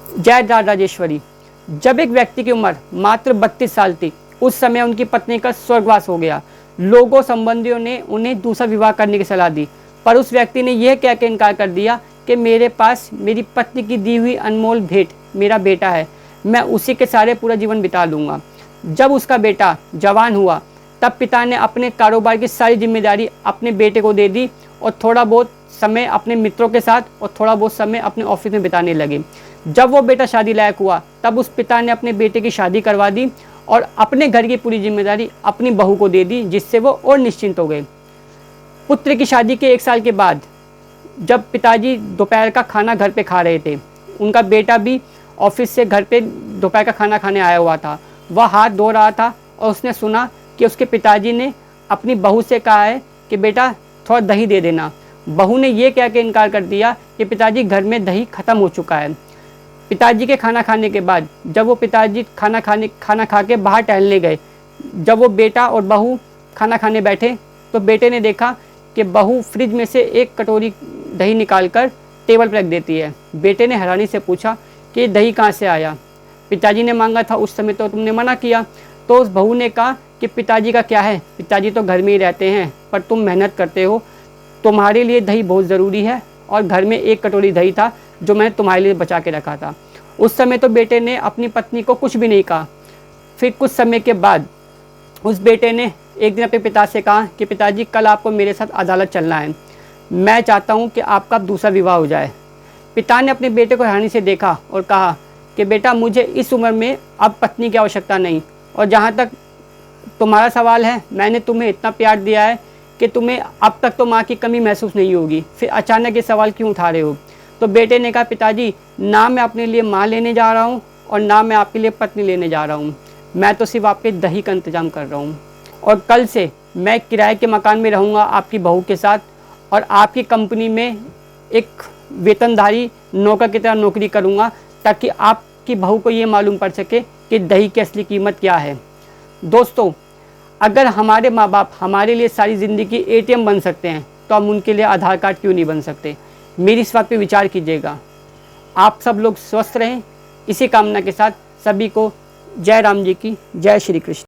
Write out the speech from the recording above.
जय राजेश्वरी। जब एक व्यक्ति की उम्र मात्र 32 साल थी, उस समय उनकी पत्नी का स्वर्गवास हो गया। लोगों संबंधियों ने उन्हें दूसरा विवाह करने की सलाह दी, पर उस व्यक्ति ने यह कह के इनकार कर दिया कि मेरे पास मेरी पत्नी की दी हुई अनमोल भेंट मेरा बेटा है, मैं उसी के सारे पूरा जीवन बिता लूँगा। जब उसका बेटा जवान हुआ, तब पिता ने अपने कारोबार की सारी जिम्मेदारी अपने बेटे को दे दी और थोड़ा बहुत समय अपने मित्रों के साथ और थोड़ा बहुत समय अपने ऑफिस में बिताने लगे। जब वो बेटा शादी लायक हुआ, तब उस पिता ने अपने बेटे की शादी करवा दी और अपने घर की पूरी जिम्मेदारी अपनी बहू को दे दी, जिससे वो और निश्चिंत हो गए। पुत्र की शादी के 1 साल के बाद जब पिताजी दोपहर का खाना घर पे खा रहे थे, उनका बेटा भी ऑफिस से घर पे दोपहर का खाना खाने आया हुआ था। वह हाथ धो रहा था और उसने सुना कि उसके पिताजी ने अपनी बहू से कहा है कि बेटा थोड़ा दही दे देना। बहू ने ये कह के इनकार कर दिया कि पिताजी घर में दही ख़त्म हो चुका है। पिताजी के खाना खाने के बाद जब वो पिताजी खाना खा के बाहर टहलने गए, जब वो बेटा और बहू खाना खाने बैठे तो बेटे ने देखा कि बहू फ्रिज में से एक कटोरी दही निकालकर टेबल पर रख देती है। बेटे ने हैरानी से पूछा कि ये दही कहाँ से आया? पिताजी ने मांगा था, उस समय तो तुमने मना किया। तो उस बहू ने कहा कि पिताजी का क्या है, पिताजी तो घर में ही रहते हैं, पर तुम मेहनत करते हो, तुम्हारे लिए दही बहुत ज़रूरी है और घर में एक कटोरी दही था जो मैंने तुम्हारे लिए बचा के रखा था। उस समय तो बेटे ने अपनी पत्नी को कुछ भी नहीं कहा। फिर कुछ समय के बाद उस बेटे ने एक दिन अपने पिता से कहा कि पिताजी कल आपको मेरे साथ अदालत चलना है, मैं चाहता हूँ कि आपका दूसरा विवाह हो जाए। पिता ने अपने बेटे को हैरानी से देखा और कहा कि बेटा मुझे इस उम्र में अब पत्नी की आवश्यकता नहीं, और जहाँ तक तुम्हारा सवाल है, मैंने तुम्हें इतना प्यार दिया है कि तुम्हें अब तक तो माँ की कमी महसूस नहीं होगी, फिर अचानक ये सवाल क्यों उठा रहे हो? तो बेटे ने कहा पिताजी ना मैं अपने लिए माँ लेने जा रहा हूँ और ना मैं आपके लिए पत्नी लेने जा रहा हूँ, मैं तो सिर्फ आपके दही का इंतज़ाम कर रहा हूँ। और कल से मैं किराए के मकान में रहूँगा आपकी बहू के साथ और आपकी कंपनी में एक वेतनधारी नौकर की तरह नौकरी करूँगा, ताकि आपकी बहू को ये मालूम पड़ सके कि दही की असली कीमत क्या है। दोस्तों, अगर हमारे माँ बाप हमारे लिए सारी ज़िंदगी ATM बन सकते हैं, तो हम उनके लिए आधार कार्ड क्यों नहीं बन सकते? मेरी इस बात पे विचार कीजिएगा। आप सब लोग स्वस्थ रहें, इसी कामना के साथ सभी को जय राम जी की जय श्री कृष्ण।